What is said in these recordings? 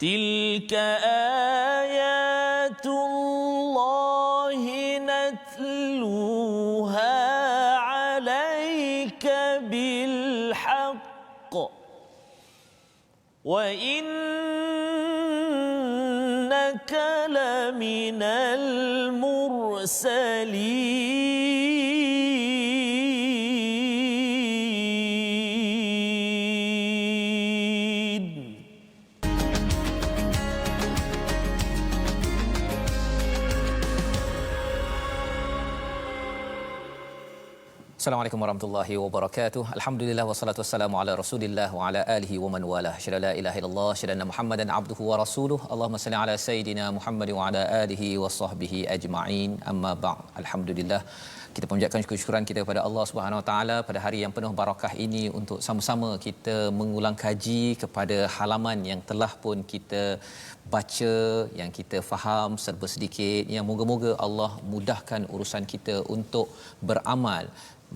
تلك آيات الله نتلوها عليك بالحق وإنك لمن المرسلين. Assalamualaikum warahmatullahi wabarakatuh. Alhamdulillah wassalatu wassalamu ala Rasulillah wa ala alihi wa man walah. Syada la ilaha illallah, syada Muhammadan abduhu wa rasuluh. Allahumma salli ala sayidina Muhammad wa ala alihi wa sahbihi ajma'in. Amma ba'd. Alhamdulillah, kita panjatkan syukuran kita kepada Allah Subhanahu Wa Taala pada hari yang penuh barakah ini untuk sama-sama kita mengulang kaji kepada halaman yang telah pun kita baca, yang kita faham serba sedikit, yang moga-moga Allah mudahkan urusan kita untuk beramal,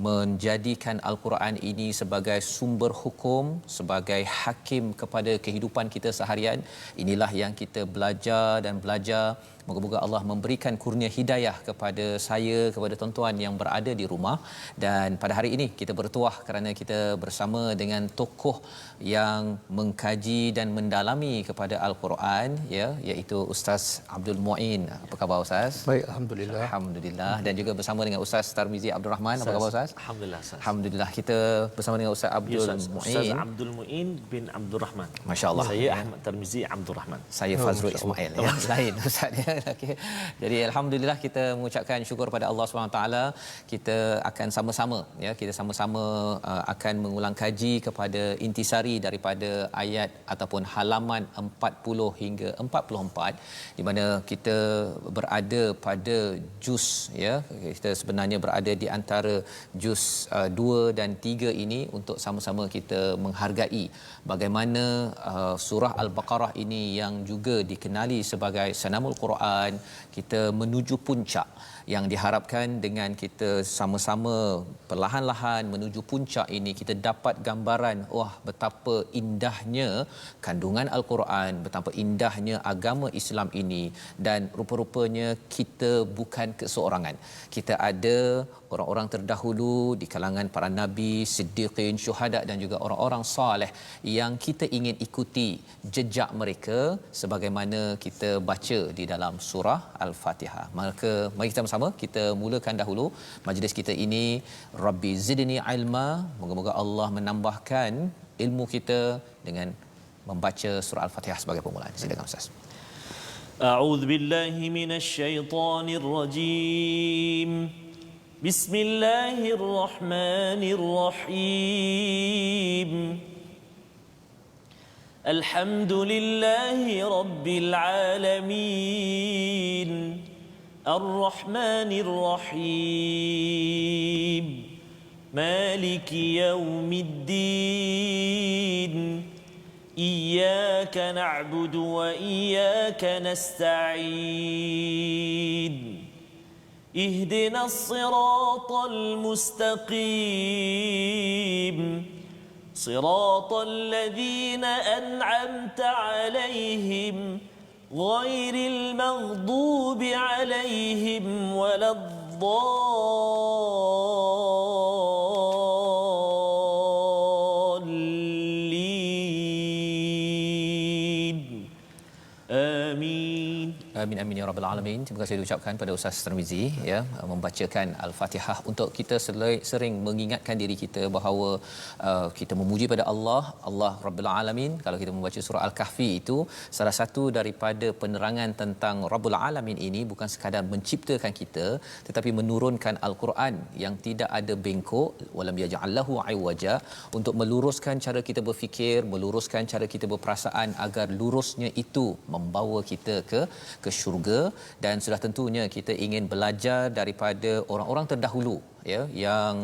menjadikan Al-Quran ini sebagai sumber hukum, sebagai hakim kepada kehidupan kita seharian. Inilah yang kita belajar dan belajar. Moga-moga Allah memberikan kurnia hidayah kepada saya, kepada tuan-tuan yang berada di rumah. Dan pada hari ini kita bertuah kerana kita bersama dengan tokoh yang mengkaji dan mendalami kepada Al-Quran, ya, iaitu Ustaz Abdul Muin. Apa khabar Ustaz? Baik, alhamdulillah. Alhamdulillah. Dan juga bersama dengan Ustaz Tarmizi Abdul Rahman. Apa khabar Ustaz? Alhamdulillah Ustaz. Alhamdulillah, kita bersama dengan Ustaz Abdul Muin. Ustaz Abdul Muin bin Abdul Rahman. Masya-Allah. Saya Ahmad Tarmizi Abdul Rahman. Saya Fazrul Ismail, ya. Lain Ustaz, ya. Okey. Jadi alhamdulillah kita mengucapkan syukur pada Allah Subhanahu taala. Kita akan sama-sama, ya, kita sama-sama akan mengulang kaji kepada intisari daripada ayat ataupun halaman 40 hingga 44, di mana kita berada pada juz, ya. Kita sebenarnya berada di antara juz 2 dan 3 ini untuk sama-sama kita menghargai bagaimana surah Al-Baqarah ini yang juga dikenali sebagai sanamul Quran, kita menuju puncak yang diharapkan dengan kita sama-sama perlahan-lahan menuju puncak ini, kita dapat gambaran, wah, betapa indahnya kandungan Al-Quran, betapa indahnya agama Islam ini. Dan rupa-rupanya kita bukan keseorangan. Kita ada orang-orang terdahulu di kalangan para nabi, siddiqin, syuhada dan juga orang-orang soleh yang kita ingin ikuti jejak mereka sebagaimana kita baca di dalam surah Al-Fatihah. Maka mari kita bersama kita mulakan dahulu majlis kita ini. Rabbi zidni ilma, moga-moga Allah menambahkan ilmu kita dengan membaca surah Al-Fatihah sebagai permulaan. Silakan Ustaz. A'udzu billahi minasy syaithanir rajim. Bismillahirrahmanirrahim. Alhamdulillahi rabbil alamin. Ar-Rahmanir Rahim. Maliki yaumiddin. Iyyaka na'budu wa iyyaka nasta'in. اهدنا الصراط المستقيم صراط الذين أنعمت عليهم غير المغضوب عليهم ولا الضالين. آمين. Amin amin ya rabbal alamin. Terima kasih diucapkan pada Ustaz Tarmizi, ya, membacakan Al-Fatihah untuk kita sering mengingatkan diri kita bahawa kita memuji pada Allah Rabbul Alamin. Kalau kita membaca surah Al-Kahfi itu, salah satu daripada penerangan tentang Rabbul Alamin ini bukan sekadar menciptakan kita, tetapi menurunkan Al-Quran yang tidak ada bengkok, walam yaj'allahu iwaja, untuk meluruskan cara kita berfikir, meluruskan cara kita berperasaan agar lurusnya itu membawa kita ke syurga. Dan sudah tentunya kita ingin belajar daripada orang-orang terdahulu, ya, yang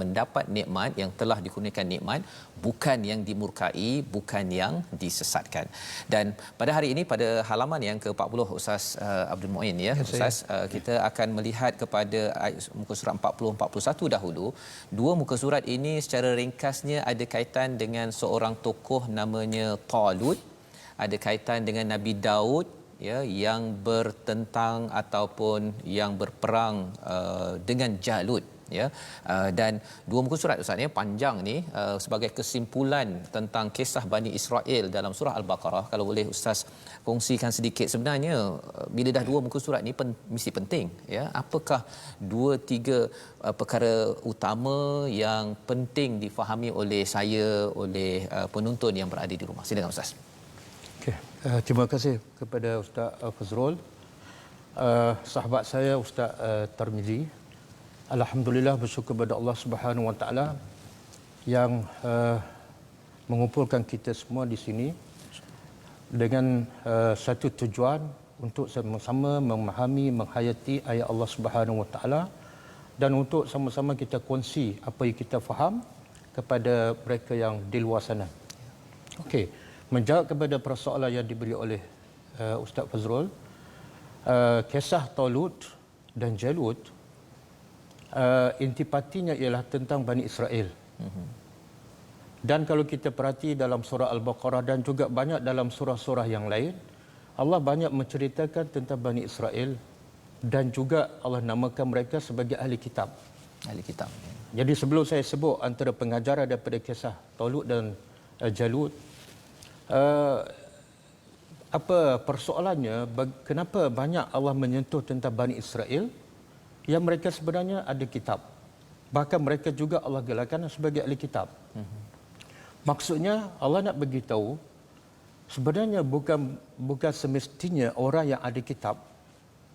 mendapat nikmat, yang telah dikurniakan nikmat, bukan yang dimurkai, bukan yang disesatkan. Dan pada hari ini pada halaman yang ke-40 Ustaz Abdul Muin, ya, Ustaz, kita akan melihat kepada muka surat 40-41 dahulu. Dua muka surat ini secara ringkasnya ada kaitan dengan seorang tokoh namanya Talut ada kaitan dengan Nabi Daud ya yang bertentang ataupun yang berperang dengan Jalut ya. Dan dua muka surat Ustaz ya panjang ni sebagai kesimpulan tentang kisah Bani Israel dalam surah Al-Baqarah. Kalau boleh Ustaz kongsikan sedikit, sebenarnya bila dah dua muka surat ni mesti penting ya, apakah dua tiga perkara utama yang penting difahami oleh saya, oleh penonton yang berada di rumah. Silakan Ustaz. Okey, terima kasih kepada Ustaz Fazrul, sahabat saya Ustaz Tarmizi. Alhamdulillah, bersyukur kepada Allah Subhanahu Wa Taala yang mengumpulkan kita semua di sini dengan satu tujuan untuk sama-sama memahami, menghayati ayat Allah Subhanahu Wa Taala dan untuk sama-sama kita kongsi apa yang kita faham kepada mereka yang di luar sana. Okey, menjawab kepada persoalan yang diberi oleh Ustaz Fazrul, kisah Talut dan Jalut intipatinya ialah tentang Bani Israel. Dan kalau kita perhati dalam surah Al-Baqarah dan juga banyak dalam surah-surah yang lain, Allah banyak menceritakan tentang Bani Israel dan juga Allah namakan mereka sebagai ahli kitab. Ahli kitab. Jadi sebelum saya sebut antara pengajaran daripada kisah Talut dan Jalut, apa persoalannya, kenapa banyak Allah menyentuh tentang Bani Israel yang mereka sebenarnya ada kitab. Bahkan mereka juga Allah gelarkan sebagai ahli kitab. Maksudnya Allah nak beritahu sebenarnya bukan semestinya orang yang ada kitab,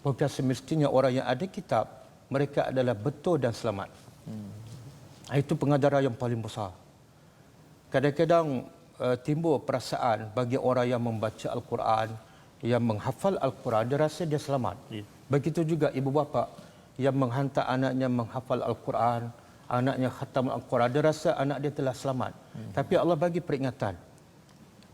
bukan semestinya orang yang ada kitab mereka adalah betul dan selamat. Itu pengajaran yang paling besar. Kadang-kadang timbul perasaan bagi orang yang membaca Al-Quran, yang menghafal Al-Quran, dia rasa dia selamat. Begitu juga ibu bapa yang menghantar anaknya menghafal Al-Quran, anaknya khatam Al-Quran, dia rasa anak dia telah selamat. Tapi Allah bagi peringatan.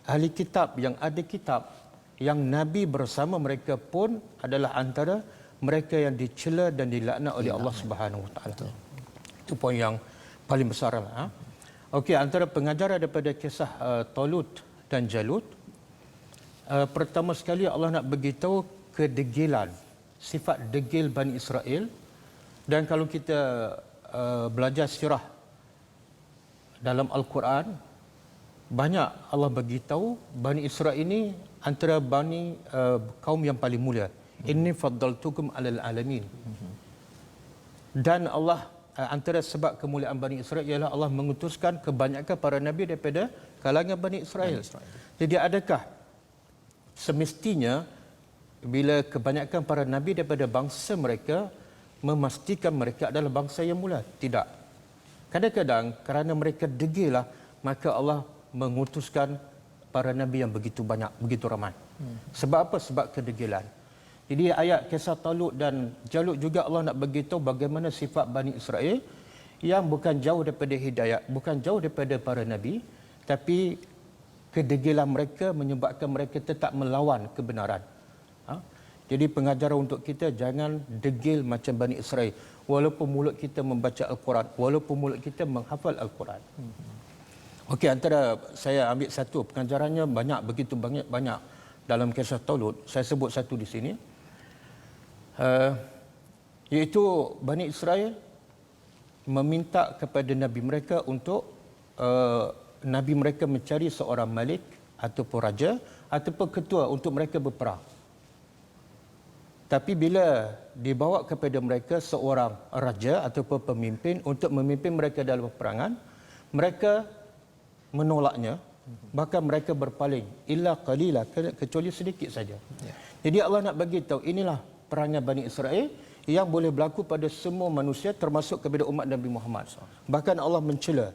Ahli kitab yang ada kitab, yang Nabi bersama mereka pun adalah antara mereka yang dicela dan dilaknat oleh Allah Subhanahu Wa Taala. Itu poin yang paling besar lah. Okey, antara pengajaran daripada kisah Talut dan Jalut, pertama sekali Allah nak beritahu kedegilan, sifat degil Bani Israel. Dan kalau kita belajar sirah dalam Al-Quran, banyak Allah beritahu Bani Israel ini antara kaum yang paling mulia. Inni faddaltukum alal alamin. Dan Allah antara sebab kemuliaan Bani Israel ialah Allah mengutuskan kebanyakan para nabi daripada kalangan Bani Israel. Jadi adakah semestinya bila kebanyakan para nabi daripada bangsa mereka memastikan mereka adalah bangsa yang mulia? Tidak. Kadang-kadang kerana mereka degilah, maka Allah mengutuskan para nabi yang begitu banyak, begitu ramai. Sebab apa? Sebab kedegilan. Jadi ayat kisah Talut dan Jalut juga Allah nak beritahu bagaimana sifat Bani Israel yang bukan jauh daripada hidayah, bukan jauh daripada para nabi, tapi kedegilan mereka menyebabkan mereka tetap melawan kebenaran. Jadi pengajaran untuk kita, jangan degil macam Bani Israel. Walaupun mulut kita membaca Al-Quran, walaupun mulut kita menghafal Al-Quran. Okey, antara saya ambil satu pengajarannya begitu banyak dalam kisah Talut. Saya sebut satu di sini. Iaitu Bani Israel meminta kepada Nabi mereka untuk Nabi mereka mencari seorang malik ataupun raja ataupun ketua untuk mereka berperang. Tapi bila dibawa kepada mereka seorang raja ataupun pemimpin untuk memimpin mereka dalam peperangan, mereka menolaknya, bahkan mereka berpaling, illa qalila, kecuali sedikit saja. Jadi Allah nak bagi tahu inilah perangai Bani Israel yang boleh berlaku pada semua manusia termasuk kepada umat Nabi Muhammad. Bahkan Allah mencela,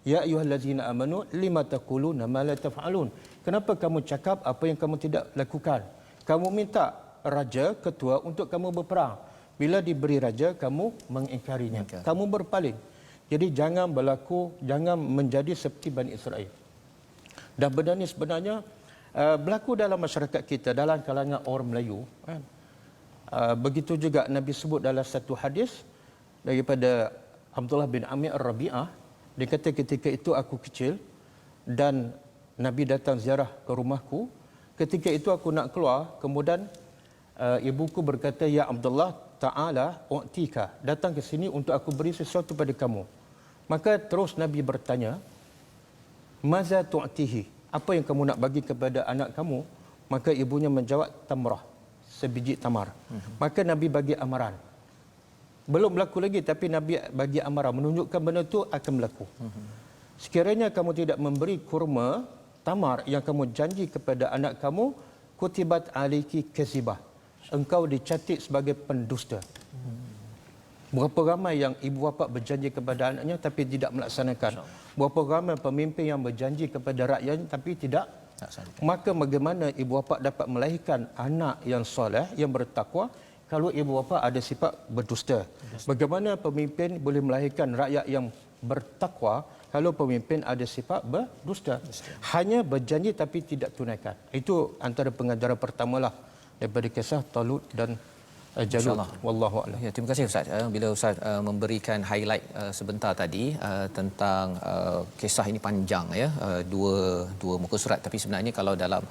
ya ayyuhallazina amanu lima taquluna ma la taf'alun. Kenapa kamu cakap apa yang kamu tidak lakukan? Kamu minta raja, ketua untuk kamu berperang. Bila diberi raja, kamu mengingkarinya. Kamu berpaling. Jadi jangan jangan menjadi seperti Bani Israel. Dan benda ini sebenarnya berlaku dalam masyarakat kita, dalam kalangan orang Melayu. Begitu juga Nabi sebut dalam satu hadis daripada Abdullah bin Amir Ar-Rabi'ah. Dia kata ketika itu aku kecil dan Nabi datang ziarah ke rumahku ketika itu aku nak keluar, kemudian ibuku berkata, ya Abdullah, ta'ala u'tika, datang ke sini untuk aku beri sesuatu pada kamu. Maka terus Nabi bertanya, maza tu'tihi, apa yang kamu nak bagi kepada anak kamu? Maka ibunya menjawab, tamrah, sebiji tamar. Maka Nabi bagi amaran. Belum berlaku lagi, tapi Nabi bagi amaran, menunjukkan benda itu akan berlaku. Sekiranya kamu tidak memberi kurma tamar yang kamu janji kepada anak kamu, kutibat aliki kezibah, engkau dicatat sebagai pendusta. Berapa ramai yang ibu bapa berjanji kepada anaknya tapi tidak melaksanakan. Berapa ramai pemimpin yang berjanji kepada rakyatnya tapi tidak. Maka bagaimana ibu bapa dapat melahirkan anak yang soleh, yang bertakwa, kalau ibu bapa ada sifat berdusta? Bagaimana pemimpin boleh melahirkan rakyat yang bertakwa kalau pemimpin ada sifat berdusta? Hanya berjanji tapi tidak tunaikan. Itu antara pengajaran pertamalah daripada kisah Talut dan Jalut. Wallahu a'lam. Ya, terima kasih Ustaz. Bila Ustaz memberikan highlight sebentar tadi tentang kisah ini panjang ya, dua muka surat, tapi sebenarnya kalau dalam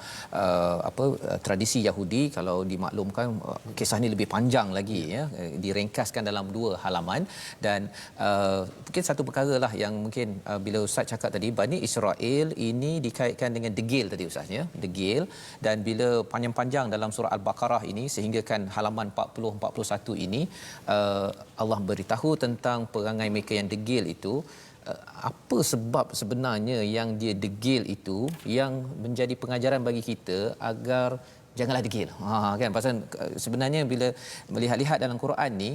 tradisi Yahudi, kalau dimaklumkan kisah ini lebih panjang lagi ya, diringkaskan dalam 2 halaman. Dan mungkin satu perkara lah yang mungkin bila Ustaz cakap tadi, Bani Israel ini dikaitkan dengan degil tadi Ustaz ya, degil. Dan bila panjang-panjang dalam surah Al-Baqarah ini sehinggakan halaman 40-41 ini, Allah beritahu tentang perangai mereka yang degil itu. Apa sebab sebenarnya yang dia degil itu yang menjadi pengajaran bagi kita agar janganlah degil. Kan, pasal sebenarnya bila melihat-lihat dalam Quran ni,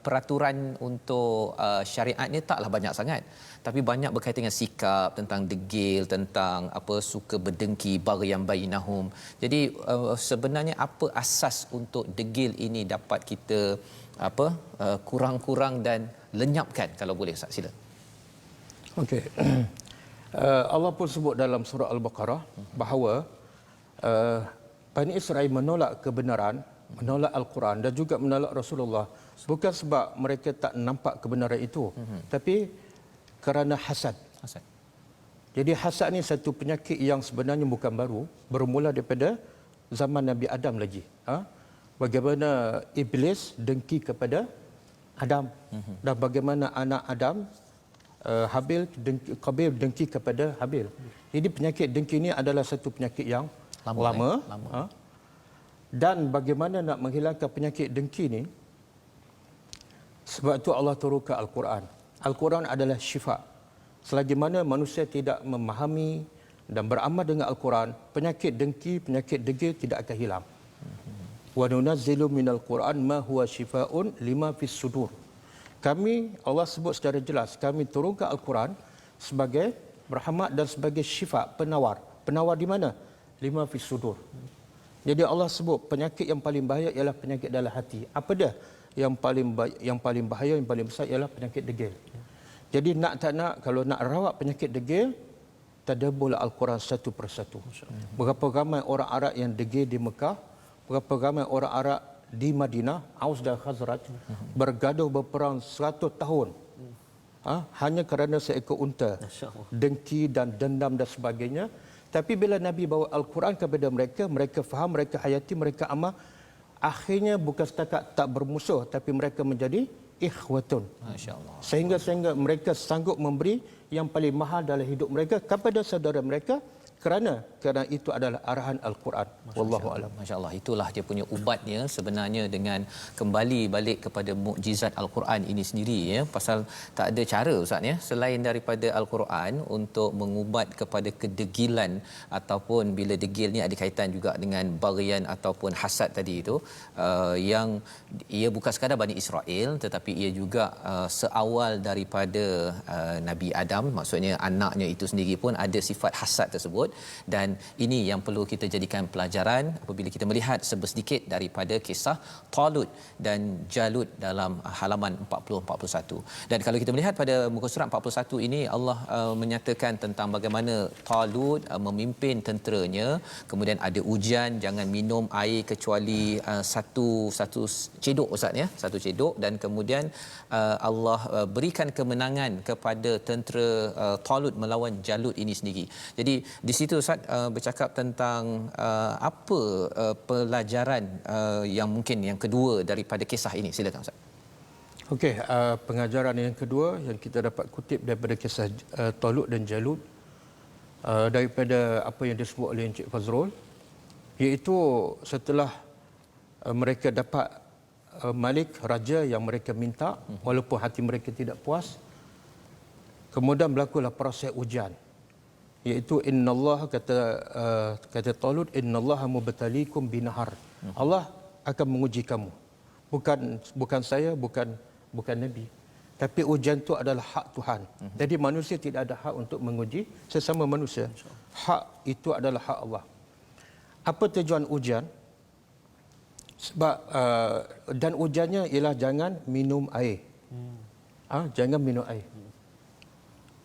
peraturan untuk syariatnya taklah banyak sangat, tapi banyak berkaitan dengan sikap, tentang degil, tentang suka berdengki, baghyan bainahum. Jadi sebenarnya apa asas untuk degil ini dapat kita kurang-kurang dan lenyapkan, kalau boleh Ustaz, sila. Okey. Allah pun sebut dalam surah Al-Baqarah bahawa Bani Israel menolak kebenaran, menolak Al-Quran dan juga menolak Rasulullah bukan sebab mereka tak nampak kebenaran itu, tapi kerana hasad. Jadi hasad ni satu penyakit yang sebenarnya bukan baru, bermula daripada zaman Nabi Adam lagi. Bagaimana Iblis dengki kepada Adam, dan bagaimana anak Adam Qabil dengki kepada Habil. Jadi penyakit dengki ini adalah satu penyakit yang lama. Dan bagaimana nak menghilangkan penyakit dengki ni? Sebab itu Allah turunkan Al-Quran. Al-Quran adalah syifa. Selagi mana manusia tidak memahami dan beramal dengan Al-Quran, penyakit dengki, penyakit degil tidak akan hilang. Wa nunazzilu minal Quran ma huwa shifaa'un lima fis sudur. Kami, Allah sebut secara jelas, kami turunkan Al-Quran sebagai rahmat dan sebagai syifa, penawar. Penawar di mana? Lima fis sudur. Jadi Allah sebut penyakit yang paling bahaya ialah penyakit dalam hati. Apa dia? Yang paling bahaya, yang paling besar ialah penyakit degil. Jadi nak tak nak, kalau nak rawat penyakit degil, tadabbur Al-Quran satu persatu. Berapa ramai orang Arab yang degil di Mekah, berapa ramai orang Arab di Madinah, Aus dan Khazraj, bergaduh berperang 100 tahun. Hanya kerana seekor unta, dengki dan dendam dan sebagainya. Tapi bila Nabi bawa Al-Quran kepada mereka, mereka faham, mereka hayati, mereka amal. Akhirnya bukan setakat tak bermusuh, tapi mereka menjadi ikhwatun. Masya-Allah. Sehingga mereka sanggup memberi yang paling mahal dalam hidup mereka kepada saudara mereka, kerana itu adalah arahan Al-Quran. Wallahu a'lam. Masya-Allah, itulah dia punya ubatnya sebenarnya, dengan kembali balik kepada mukjizat Al-Quran ini sendiri ya. Pasal tak ada cara Ustaz ya, selain daripada Al-Quran untuk mengubat kepada kedegilan, ataupun bila degil ni ada kaitan juga dengan baghyan ataupun hasad tadi itu, yang ia bukan sekadar Bani Israel, tetapi ia juga seawal daripada Nabi Adam, maksudnya anaknya itu sendiri pun ada sifat hasad tersebut. Dan ini yang perlu kita jadikan pelajaran apabila kita melihat sedikit daripada kisah Talut dan Jalut dalam halaman 40-41. Dan kalau kita melihat pada muka surat 41 ini, Allah menyatakan tentang bagaimana Talut memimpin tenteranya, kemudian ada ujian, jangan minum air kecuali satu cedok Ustaz ya, satu cedok, dan kemudian Allah berikan kemenangan kepada tentera Talut melawan Jalut ini sendiri. Jadi di situ Ustaz bercakap tentang apa pelajaran yang mungkin yang kedua daripada kisah ini. Silakan Ustaz. Okey, pengajaran yang kedua yang kita dapat kutip daripada kisah Talut dan Jalut daripada apa yang disebut oleh Encik Fazrul, iaitu setelah mereka dapat Malik, raja yang mereka minta, walaupun hati mereka tidak puas, kemudian berlakulah proses ujian, iaitu innallaha kata Talut, innallaha mubtaliikum binahar. Allah akan menguji kamu. Bukan saya, bukan nabi, tapi ujian itu adalah hak Tuhan. Jadi manusia tidak ada hak untuk menguji sesama manusia. Hak itu adalah hak Allah. Apa tujuan ujian? Sebab dan ujiannya ialah jangan minum air. Jangan minum air.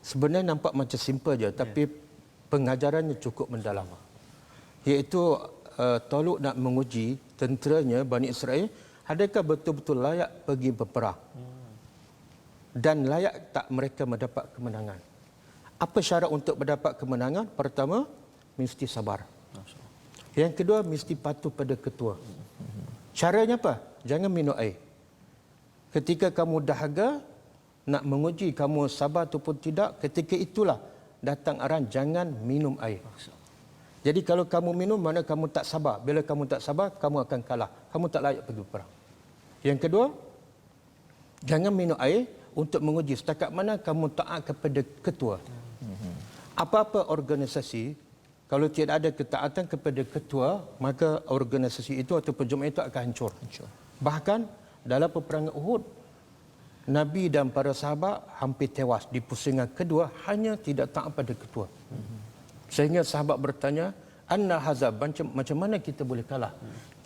Sebenarnya nampak macam simple je, tapi pengajarannya cukup mendalam. Iaitu Talut nak menguji tenteranya Bani Israel, adakah betul-betul layak pergi berperang dan layak tak mereka mendapat kemenangan. Apa syarat untuk mendapat kemenangan? Pertama, mesti sabar. Yang kedua, mesti patuh pada ketua. Caranya apa? Jangan minum air. Ketika kamu dahaga, nak menguji kamu sabar ataupun tidak, ketika itulah datang arahan jangan minum air. Jadi kalau kamu minum, mana kamu tak sabar. Bila kamu tak sabar, kamu akan kalah. Kamu tak layak pergi perang. Yang kedua, jangan minum air untuk menguji setakat mana kamu taat kepada ketua. Apa-apa organisasi, kalau tidak ada ketaatan kepada ketua, maka organisasi itu ataupun jemaah itu akan hancur. Bahkan dalam peperangan Uhud, Nabi dan para sahabat hampir tewas di pusingan kedua hanya tidak taat pada ketua. Sehingga sahabat bertanya, anna hazab, macam mana kita boleh kalah?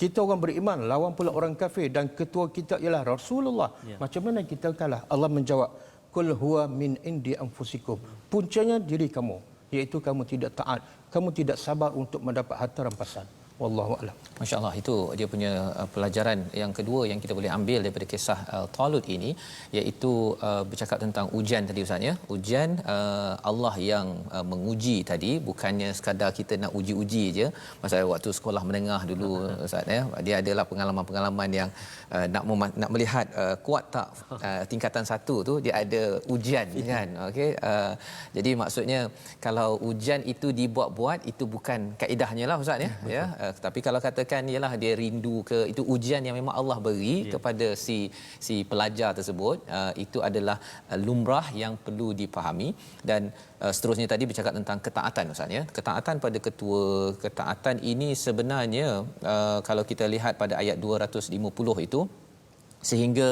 Kita orang beriman, lawan pula orang kafir dan ketua kita ialah Rasulullah. Macam mana kita kalah? Allah menjawab, kul huwa min indi anfusikum. Puncanya diri kamu, iaitu kamu tidak taat, kamu tidak sabar untuk mendapat harta rampasan. Wallahu a'lam. Masya-Allah, itu dia punya pelajaran yang kedua yang kita boleh ambil daripada kisah Talut ini, iaitu bercakap tentang ujian tadi Ustaz ya. Ujian Allah yang menguji tadi, bukannya sekadar kita nak uji-uji je. Masa waktu sekolah menengah dulu Ustaz ya, dia adalah pengalaman-pengalaman yang nak melihat kuat tak tingkatan 1 tu, dia ada ujian kan. Okey, jadi maksudnya kalau ujian itu dibuat-buat, itu bukan kaedahnya lah Ustaz ya. Ya, tapi kalau katakan ialah dia rindu ke, itu ujian yang memang Allah beri kepada si pelajar tersebut, itu adalah lumrah yang perlu dipahami. Dan seterusnya tadi bercakap tentang ketaatan Ustaz ya. Ketaatan pada ketua, ketaatan ini sebenarnya kalau kita lihat pada ayat 250 itu, sehingga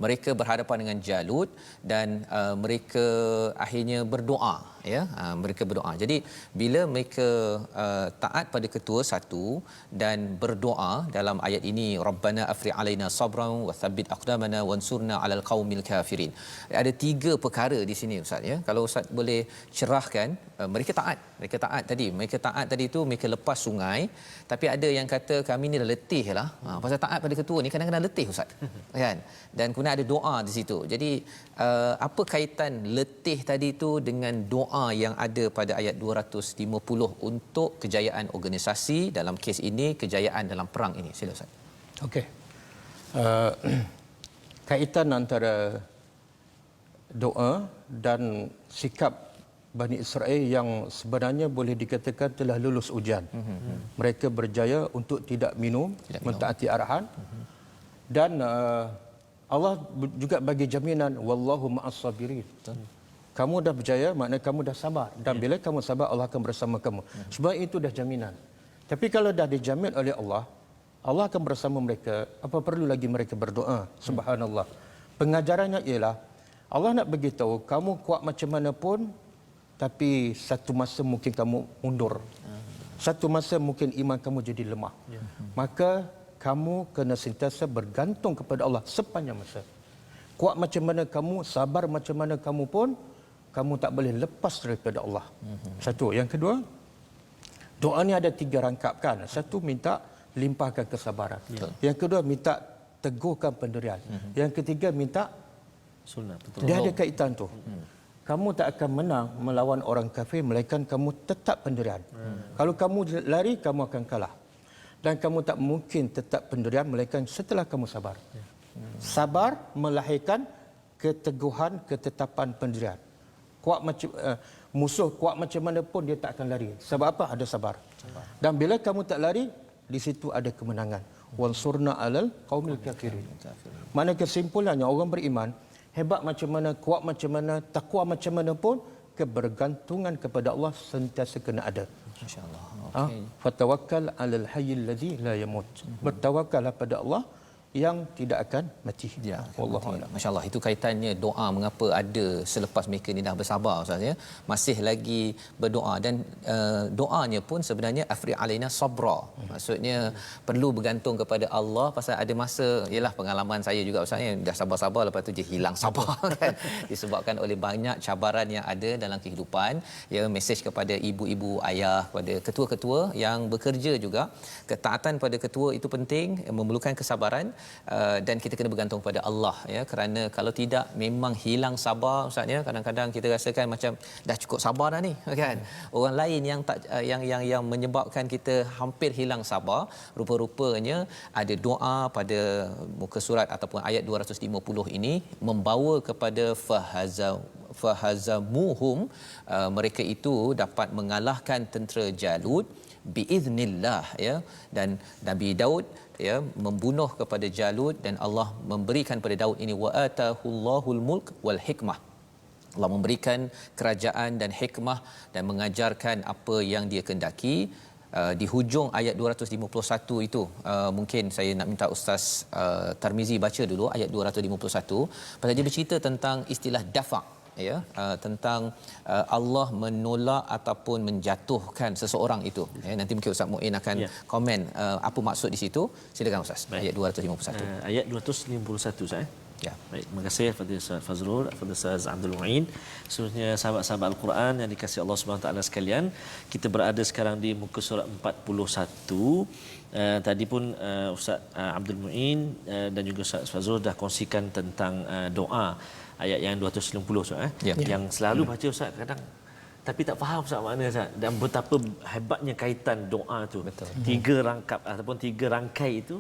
mereka berhadapan dengan Jalut dan mereka akhirnya berdoa ya, mereka berdoa. Jadi bila mereka taat pada ketua satu dan berdoa dalam ayat ini, Rabbana afri alaina sabran wa thabbit aqdamana wansurna alal qaumil kafirin. Ada 3 perkara di sini Ustaz ya. Kalau Ustaz boleh cerahkan, mereka taat tadi itu mereka lepas sungai, tapi ada yang kata kami ni dah letih lah. Pasal taat pada ketua ni kadang-kadang letih Ustaz. Kan? Dan kemudian ada doa di situ. Jadi apa kaitan letih tadi tu dengan doa yang ada pada ayat 250 untuk kejayaan organisasi, dalam kes ini kejayaan dalam perang ini? Sila Ustaz. Okey. Kaitan antara doa dan sikap Bani Israel yang sebenarnya boleh dikatakan telah lulus ujian. Mereka berjaya untuk tidak minum, mentaati arahan. Dan Allah juga bagi jaminan, wallahu ma'as sabirin. Kamu dah berjaya, maknanya kamu dah sabar. Dan bila kamu sabar, Allah akan bersama kamu. Sebab itu dah jaminan. Tapi kalau dah dijamin oleh Allah, Allah akan bersama mereka. Apa perlu lagi mereka berdoa? Subhanallah. Pengajarannya ialah, Allah nak beritahu, kamu kuat macam mana pun, tapi satu masa mungkin kamu mundur. Satu masa mungkin iman kamu jadi lemah. Maka kamu kena sentiasa bergantung kepada Allah sepanjang masa. Kuat macam mana kamu, sabar macam mana kamu pun, kamu tak boleh lepas daripada Allah. Satu. Yang kedua, doa ni ada 3 rangkap kan. Satu, minta limpahkan kesabaran. Yang kedua, minta teguhkan pendirian. Yang ketiga, minta sunnah. Dia ada kaitan tu. kamu tak akan menang melawan orang kafir melainkan kamu tetap pendirian. Kalau kamu lari, kamu akan kalah. Dan kamu tak mungkin tetap pendirian melainkan setelah kamu sabar. Sabar melahirkan keteguhan, ketetapan pendirian. Kuat macam musuh kuat macam mana pun dia tak akan lari. Sebab apa? Ada sabar. Dan bila kamu tak lari, di situ ada kemenangan. Wansurna alal qaumil kafirin. Mana kesimpulannya orang beriman hebat macam mana, kuat macam mana, takwa macam mana pun, kebergantungan kepada Allah sentiasa kena ada. Masya-Allah. Okey. Fatawakkal 'alal hayyil ladzi la yamut. Bertawakallah pada Allah yang tidak akan mati. Ya, wallahu a'lam. Masya-Allah, itu kaitannya doa mengapa ada selepas mereka ni dah bersabar Ustaz ya, masih lagi berdoa dan doanya pun sebenarnya afri alaina sabra. Maksudnya perlu bergantung kepada Allah pasal ada masa ialah pengalaman saya juga Ustaz ya, dah sabar-sabar lepas tu je hilang sabar kan disebabkan oleh banyak cabaran yang ada dalam kehidupan. Ya, mesej kepada ibu-ibu, ayah, kepada ketua-ketua yang bekerja juga, ketaatan pada ketua itu penting, memerlukan kesabaran. Dan kita kena bergantung pada Allah ya, kerana kalau tidak memang hilang sabar Ustaz ya. Kadang-kadang kita rasakan macam dah cukup sabar dah ni kan. Orang lain yang tak yang menyebabkan kita hampir hilang sabar, rupa-rupanya ada doa pada muka surat ataupun ayat 250 ini membawa kepada fahazamuhum, mereka itu dapat mengalahkan tentera Jalut biiznillah ya. Dan Nabi Daud ya membunuh kepada Jalut dan Allah memberikan pada Daud ini wa atahullahul mulk wal hikmah. Allah memberikan kerajaan dan hikmah dan mengajarkan apa yang dia kehendaki. Di hujung ayat 251 itu mungkin saya nak minta Ustaz Tarmizi baca dulu ayat 251 pasal dia bercerita tentang istilah dafa' ya, tentang Allah menolak ataupun menjatuhkan seseorang itu ya. Nanti mungkin Ustaz Muin akan komen apa maksud di situ. Silakan Ustaz. Baik. Ayat 251. Ayat 251 Ustaz. Ya. Baik, terima kasih kepada Ustaz Fazrul, kepada Ustaz Abdul Muin, seterusnya sahabat-sahabat Al-Quran yang dikasihi Allah Subhanahu Wa Taala sekalian. Kita berada sekarang di muka surat 41. Tadi pun Ustaz Abdul Muin dan juga Ustaz Fazrul dah kongsikan tentang doa ayat yang 290 Ustaz yang selalu baca Ustaz kadang tapi tak faham Ustaz makna Ustaz, dan betapa hebatnya kaitan doa tu. Betul. 3 rangkap ataupun 3 rangkai itu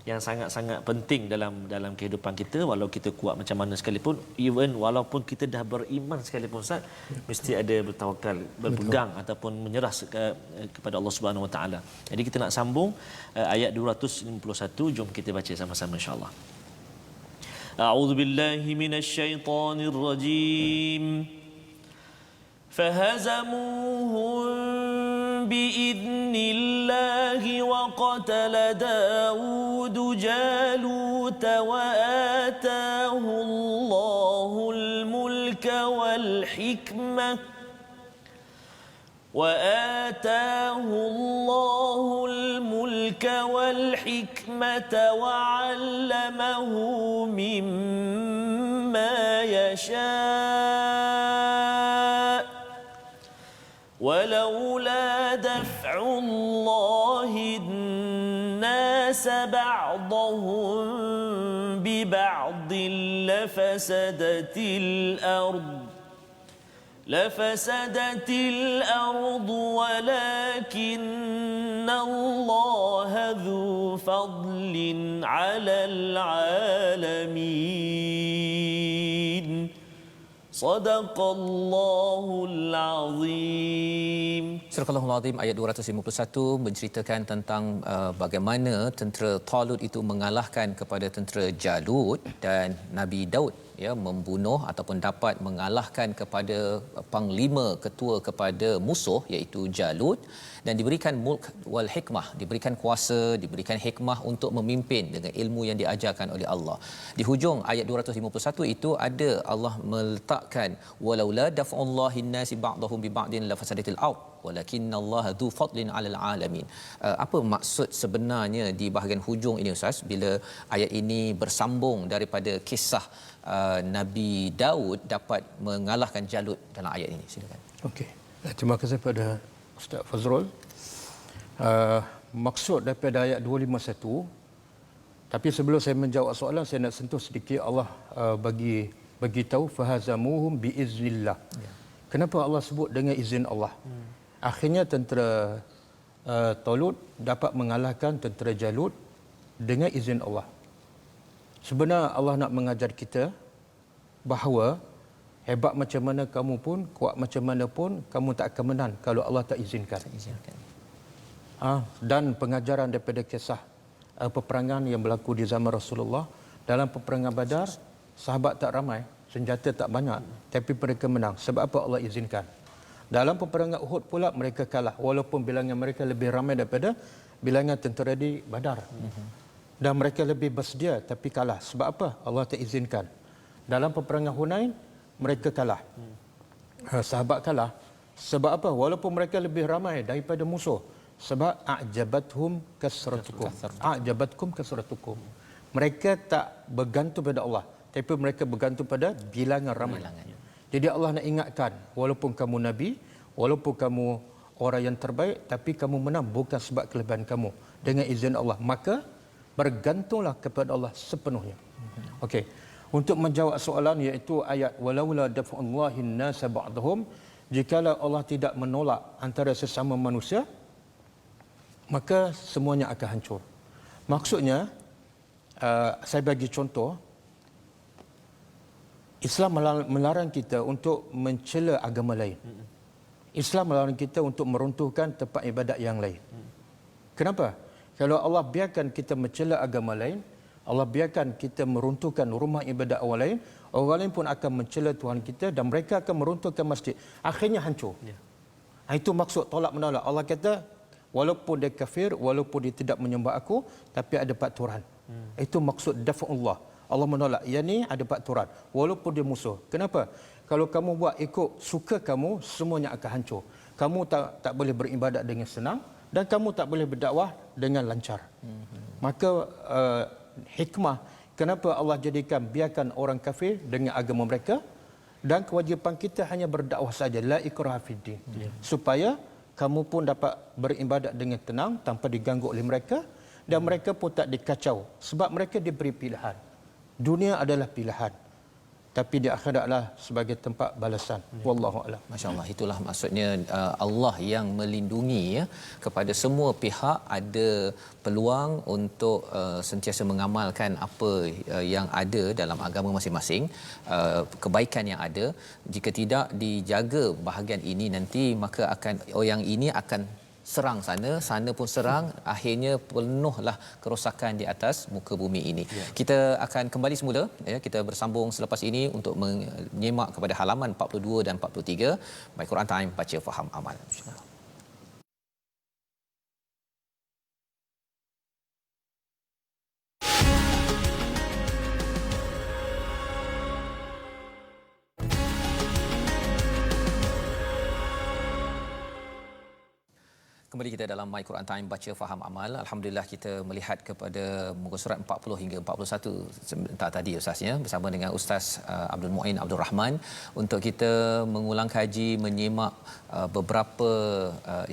yang sangat-sangat penting dalam kehidupan kita. Walau kita kuat macam mana sekalipun, even walaupun kita dah beriman sekalipun Ustaz, mesti ada bertawakal, berpegang ataupun menyerah kepada Allah Subhanahu Wa Taala. Jadi kita nak sambung ayat 251, jom kita baca sama-sama insya-Allah. A'udzu billahi minasyaitonir rajim. فهزموهم بإذن الله وقتل داود جالوت وآتاه الله الملك والحكمة وعلمه مما يشاء ولولا دفع الله الناس بعضهم ببعض لفسدت الأرض ولكن الله ذو فضل على العالمين صدق الله العظيم. Surah Al-Azim ayat 251 menceritakan tentang bagaimana tentera Talut itu mengalahkan kepada tentera Jalut, dan Nabi Daud ya membunuh ataupun dapat mengalahkan kepada panglima ketua kepada musuh iaitu Jalut, dan diberikan mulk wal hikmah, diberikan kuasa, diberikan hikmah untuk memimpin dengan ilmu yang diajarkan oleh Allah. Di hujung ayat 251 itu ada Allah meletakkan walaula daf'ullahi nasi ba'dahum bi ba'din la fasadatil ard walakinallaha dzu fadlin 'alal alamin. Apa maksud sebenarnya di bahagian hujung ini Ustaz bila ayat ini bersambung daripada kisah Nabi Daud dapat mengalahkan Jalut dalam ayat ini? Silakan. Okey. Terima kasih kepada Ustaz Fazrul. Maksud daripada ayat 251, tapi sebelum saya menjawab soalan, saya nak sentuh sedikit Allah bagi beritahu fahazamuhum biiznillah. Kenapa Allah sebut dengan izin Allah? Akhirnya tentera Talut dapat mengalahkan tentera Jalut dengan izin Allah. Sebenarnya Allah nak mengajar kita bahawa hebat macam mana kamu pun, kuat macam mana pun, kamu tak akan menang kalau Allah tak izinkan. Dan pengajaran daripada kisah peperangan yang berlaku di zaman Rasulullah. Dalam peperangan Badar, sahabat tak ramai, senjata tak banyak, tapi mereka menang. Sebab apa? Allah izinkan. Dalam peperangan Uhud pula mereka kalah, walaupun bilangan mereka lebih ramai daripada bilangan tentera di Badar. Dan mereka lebih bersedia, tapi kalah. Sebab apa? Allah tak izinkan. Dalam peperangan Hunain, mereka kalah. Sahabat kalah. Sebab apa? Walaupun mereka lebih ramai daripada musuh. Sebab a'jabathum kasratukum. A'jabatkum kasratukum. Mereka tak bergantung pada Allah, tapi mereka bergantung pada bilangan ramai. Jadi Allah nak ingatkan, walaupun kamu Nabi, walaupun kamu orang yang terbaik, tapi kamu menang bukan sebab kelebihan kamu. Dengan izin Allah. Maka bergantunglah kepada Allah sepenuhnya. Okey. Untuk menjawab soalan iaitu ayat walaula daf'ullahi an-nasa ba'dhum, jikalau Allah tidak menolak antara sesama manusia, maka semuanya akan hancur. Maksudnya, saya bagi contoh, Islam melarang kita untuk mencela agama lain. Islam melarang kita untuk meruntuhkan tempat ibadat yang lain. Kenapa? Kalau Allah biarkan kita mencela agama lain, Allah biarkan kita meruntuhkan rumah ibadat orang lain pun akan mencela Tuhan kita dan mereka akan meruntuhkan masjid. Akhirnya hancur. Itu maksud tolak menolak. Allah kata, walaupun dia kafir, walaupun dia tidak menyembah aku, tapi ada peraturan. Itu maksud daf'ullah. Allah menolak. Yang ni ada peraturan. Walaupun dia musuh. Kenapa? Kalau kamu buat ikut suka kamu, semuanya akan hancur. Kamu tak boleh beribadat dengan senang dan kamu tak boleh berdakwah dengan lancar. Maka hikmah kenapa Allah jadikan biarkan orang kafir dengan agama mereka dan kewajipan kita hanya berdakwah saja, la ikraha fiddin. Supaya kamu pun dapat beribadat dengan tenang tanpa diganggu oleh mereka dan mereka pun tak dikacau sebab mereka diberi pilihan. Dunia adalah pilihan, tapi di akhiratlah sebagai tempat balasan. Wallahu a'lam. Masya-Allah, itulah maksudnya Allah yang melindungi ya, kepada semua pihak ada peluang untuk sentiasa mengamalkan apa yang ada dalam agama masing-masing, kebaikan yang ada. Jika tidak dijaga bahagian ini nanti maka akan yang ini akan serang sana pun serang, akhirnya penuhlah kerosakan di atas muka bumi ini. Kita akan kembali semula ya, kita bersambung selepas ini untuk menyimak kepada halaman 42 dan 43 My Quran Time, baca faham amal. InsyaAllah. Kembali kita dalam My Quran Time, baca faham amal. Alhamdulillah kita melihat kepada muka surat 40 hingga 41 sebentar tadi Ustaznya bersama dengan Ustaz Abdul Muin Abdul Rahman untuk kita mengulang kaji, menyimak beberapa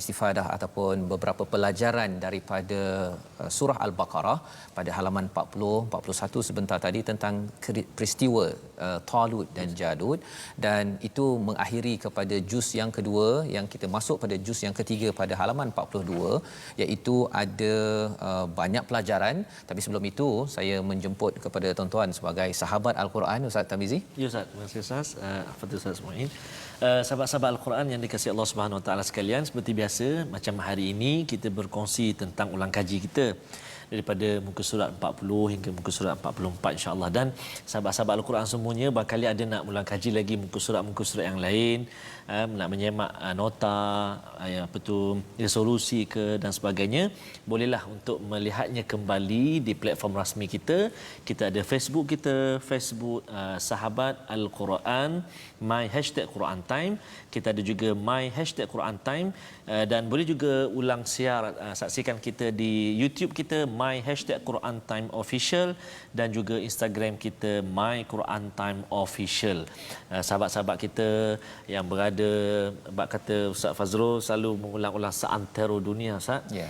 istifadah ataupun beberapa pelajaran daripada surah Al-Baqarah pada halaman 40 41 sebentar tadi tentang peristiwa Talut dan Jalut, dan itu mengakhiri kepada juz yang kedua yang kita masuk pada juz yang ketiga pada halaman 42, iaitu ada banyak pelajaran. Tapi sebelum itu saya menjemput kepada tuan-tuan sebagai sahabat Al-Quran, Ustaz Tamizi. Ya Ustaz, terima kasih Ustaz. Al-Fatihah Ustaz Muin. Sahabat-sahabat Al-Quran yang dikasihi Allah Subhanahu Wa Taala sekalian, seperti biasa macam hari ini kita berkongsi tentang ulang kaji kita daripada muka surat 40 hingga muka surat 44 insya-Allah. Dan sahabat-sahabat Al-Quran semuanya barangkali ada nak ulang kaji lagi muka surat yang lain, nak menyemak nota apa tu resolusi ke dan sebagainya, bolehlah untuk melihatnya kembali di platform rasmi kita. Kita ada Facebook kita, Facebook Sahabat Al-Quran, my #Quran Time. Kita ada juga My Quran Time, dan boleh juga ulang siar saksikan kita di YouTube kita My Quran Time Official, dan juga Instagram kita My Quran Time Official. Sahabat-sahabat kita yang berada, bab kata Ustaz Fazrul selalu mengulang-ulang seantero dunia, Ustaz. Ya.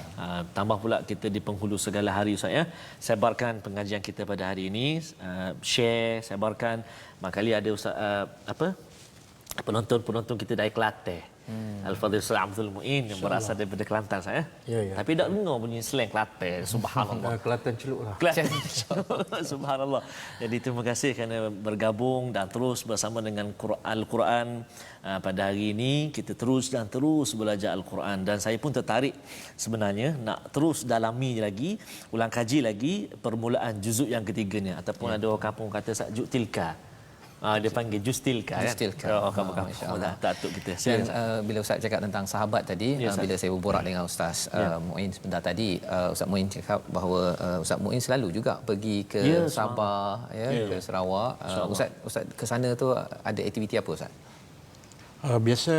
Tambah pula kita di penghulu segala hari, Ustaz ya. Sebarkan pengajian kita pada hari ini, share, sebarkan. Barangkali ada Ustaz penonton-penonton kita dari Kelantan. Al-Fadhil Ustaz Abdul Muin yang berasal daripada Kelantan, saya. Ya, ya. Tapi tak dengar bunyi slang Kelantan. Subhanallah. Kelantan celuk lah. Subhanallah. Jadi terima kasih kerana bergabung dan terus bersama dengan Al-Quran pada hari ini. Kita terus dan terus belajar Al-Quran, dan saya pun tertarik sebenarnya nak terus dalami lagi, ulang kaji lagi permulaan juzuk yang ketiganya, ataupun ada orang kampung kata Juk Tilka. Dia panggil Justilka kan. Justilka. Kamu-kamu datuk kita. Dan bila Ustaz cakap tentang sahabat tadi, Ya, bila saya berborak dengan Ustaz Muin sebentar tadi, Ustaz Muin cakap bahawa Ustaz Muin selalu juga pergi ke Sabah, ke Sarawak. Ustaz ke sana tu ada aktiviti apa, Ustaz? Biasa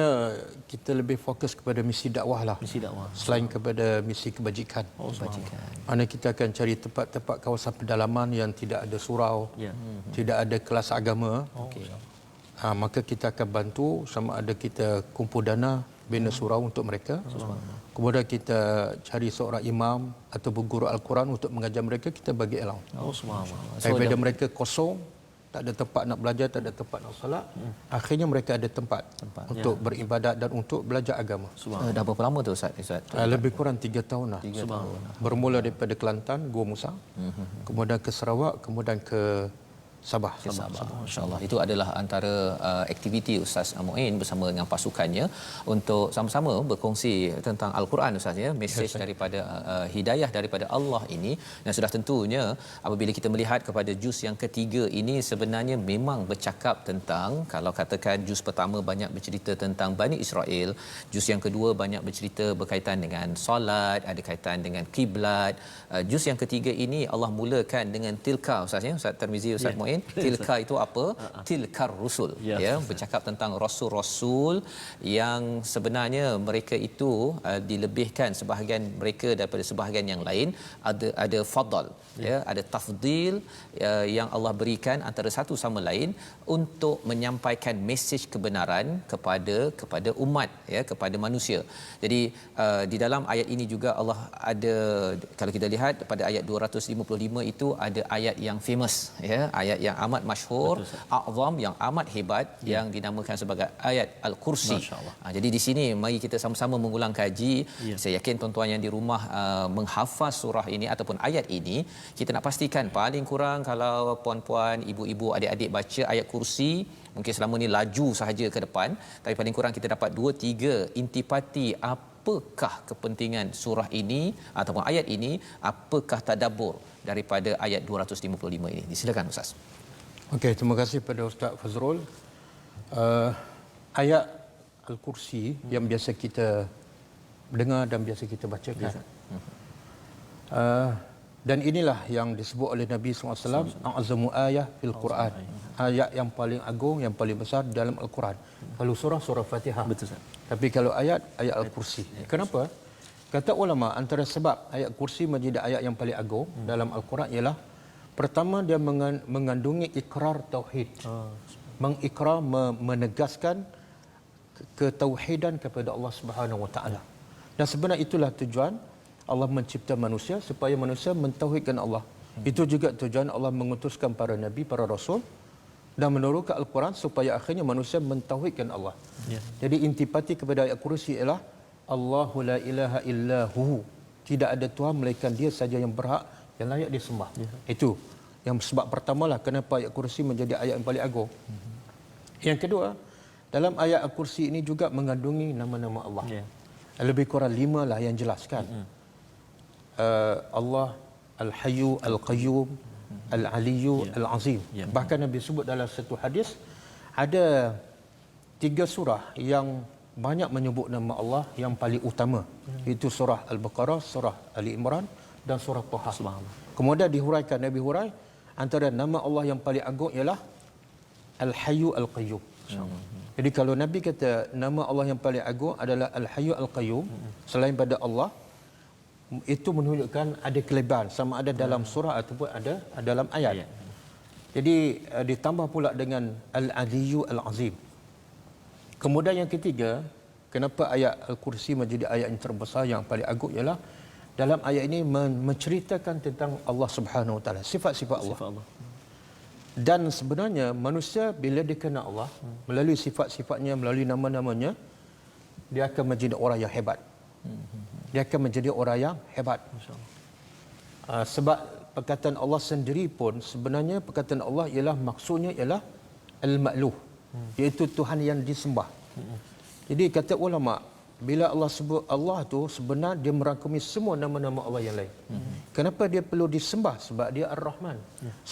kita lebih fokus kepada misi dakwah lah. Misi dakwah. Selain kepada misi kebajikan. Kebajikan. Mana kita akan cari tempat-tempat kawasan pedalaman yang tidak ada surau, Ya. tidak ada kelas agama. Okey. Maka kita akan bantu, sama ada kita kumpul dana bina surau untuk mereka. Kemudian kita cari seorang imam atau guru Al-Quran untuk mengajar mereka, kita bagi allowance. Subhanallah. Daripada mereka kosong, tak ada tempat nak belajar, tak ada tempat nak salat, akhirnya mereka ada tempat untuk beribadat dan untuk belajar agama. Dah berapa lama tu Ustaz? Lebih kurang 3 tahun lah. 3 tahun. Bermula daripada Kelantan, Gua Musa, kemudian ke Sarawak, kemudian ke Sabah. Insya-Allah itu adalah antara aktiviti Ustaz Muin bersama dengan pasukannya untuk sama-sama berkongsi tentang Al-Quran, Ustaz ya, mesej daripada hidayah daripada Allah ini. Dan sudah tentunya apabila kita melihat kepada juz yang ketiga ini, sebenarnya memang bercakap tentang, kalau katakan juz pertama banyak bercerita tentang Bani Israel, juz yang kedua banyak bercerita berkaitan dengan solat, ada kaitan dengan kiblat. Juz yang ketiga ini Allah mulakan dengan tilka, Ustaz ya, Ustaz Tarmizi, Ustaz Muin. Tilka itu apa? Tilkar rusul, ya, bercakap tentang rasul-rasul yang sebenarnya mereka itu dilebihkan sebahagian mereka daripada sebahagian yang lain, ada fadal, ya, ada tafdil yang Allah berikan antara satu sama lain untuk menyampaikan mesej kebenaran kepada umat, ya, kepada manusia. Jadi di dalam ayat ini juga Allah ada, kalau kita lihat pada ayat 255 itu ada ayat yang famous, ya, ayat yang amat masyhur, a'zam, yang amat hebat, yang dinamakan sebagai ayat Al-Kursi. Jadi di sini mari kita sama-sama mengulang kaji. Saya yakin tuan-tuan yang di rumah menghafaz surah ini ataupun ayat ini, kita nak pastikan paling kurang kalau puan-puan, ibu-ibu, adik-adik baca ayat Kursi, mungkin selama ni laju sahaja ke depan, tapi paling kurang kita dapat 2-3 intipati apakah kepentingan surah ini ataupun ayat ini, apakah tadabbur daripada ayat 255 ini. Silakan Ustaz. Okey, terima kasih pada Ustaz Fazrul. Ayat Al-Kursi yang biasa kita dengar dan biasa kita bacakan. Dan inilah yang disebut oleh Nabi SAW, a'zamu ayah fil Quran. Ayat yang paling agung, yang paling besar dalam Al-Quran. Kalau surah Fatihah. Betul, Ustaz. Tapi kalau ayat Al-Kursi. Kenapa? Kata ulama, antara sebab ayat Kursi menjadi ayat yang paling agung dalam Al-Quran ialah, pertama, dia mengandungi ikrar tauhid. Mengikrar, menegaskan ketauhidan kepada Allah Subhanahu Wa Taala. Dan sebenarnya itulah tujuan Allah mencipta manusia, supaya manusia mentauhidkan Allah. Itu juga tujuan Allah mengutuskan para nabi, para rasul dan menurunkan Al-Quran supaya akhirnya manusia mentauhidkan Allah. Jadi intipati kepada ayat Kursi ialah Allahu la ilaha illahu. Tidak ada Tuhan melainkan Dia saja yang berhak, yang layak disembah. Itu yang sebab pertamalah kenapa ayat Kursi menjadi ayat yang paling agung. Yang kedua, dalam ayat Al-Kursi ini juga mengandungi nama-nama Allah. Lebih kurang 5 lah yang jelaskan. Allah Al-Hayyu, Al-Qayyum, Al-Aliyyu, Al-Azim. Bahkan Nabi sebut dalam satu hadis, ada 3 surah yang banyak menyebut nama Allah yang paling utama. Itu surah Al-Baqarah, surah Ali Imran dan surah Taha. Kemudian dihuraikan, Nabi hurai antara nama Allah yang paling agung ialah Al-Hayyu Al-Qayyum. Jadi kalau Nabi kata nama Allah yang paling agung adalah Al-Hayyu Al-Qayyum, selain pada Allah, itu menunjukkan ada kelebihan sama ada dalam surah ataupun ada dalam ayat. Jadi ditambah pula dengan Al-Aliyyu Al-Azim. Kemudian yang ketiga, kenapa ayat Al-Kursi menjadi ayat yang terbesar yang paling agung ialah dalam ayat ini menceritakan tentang Allah Subhanahu Wa Taala, sifat-sifat Allah. Dan sebenarnya manusia bila dia kenal Allah melalui sifat-sifatnya, melalui nama-namanya, dia akan menjadi orang yang hebat. Dia akan menjadi orang yang hebat. Sebab perkataan Allah sendiri pun sebenarnya perkataan Allah ialah maksudnya ialah al-ma'luh, iaitu Tuhan yang disembah. Jadi kata ulama, bila Allah sebut Allah tu sebenarnya dia merangkumi semua nama-nama Allah yang lain. Kenapa dia perlu disembah? Sebab dia Ar-Rahman,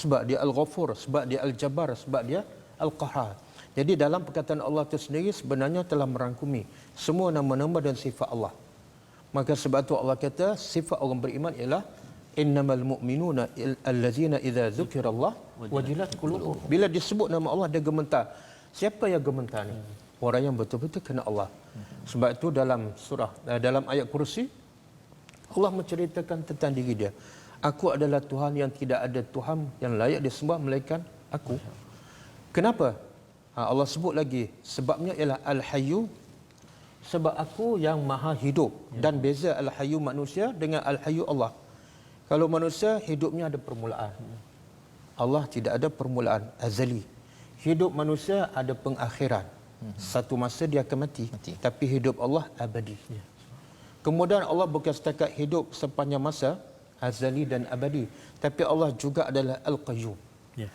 sebab dia Al-Ghafur, sebab dia Al-Jabbar, sebab dia Al-Qahhar. Jadi dalam perkataan Allah itu sendiri sebenarnya telah merangkumi semua nama-nama dan sifat Allah. Maka sebab itu Allah kata sifat orang beriman ialah innamal mu'minuna allazina idza dzukirallah wajilat qulubuhum. Bila disebut nama Allah dia gemetar. Siapa yang gemetar ni? Orang yang betul-betul kenal Allah. Sebab itu dalam ayat Kursi Allah menceritakan tentang diri dia. Aku adalah Tuhan yang tidak ada Tuhan yang layak disembah melainkan aku. Kenapa? Allah sebut lagi sebabnya ialah Al-Hayyu, sebab aku yang maha hidup. Dan beza Al-Hayyu manusia dengan Al-Hayyu Allah. Kalau manusia hidupnya ada permulaan, Allah tidak ada permulaan, azali. Hidup manusia ada pengakhiran. Satu masa dia akan mati. Tapi hidup Allah abadi. Kemudian Allah bukan setakat hidup sepanjang masa, azali dan abadi, tapi Allah juga adalah Al-Qayyum.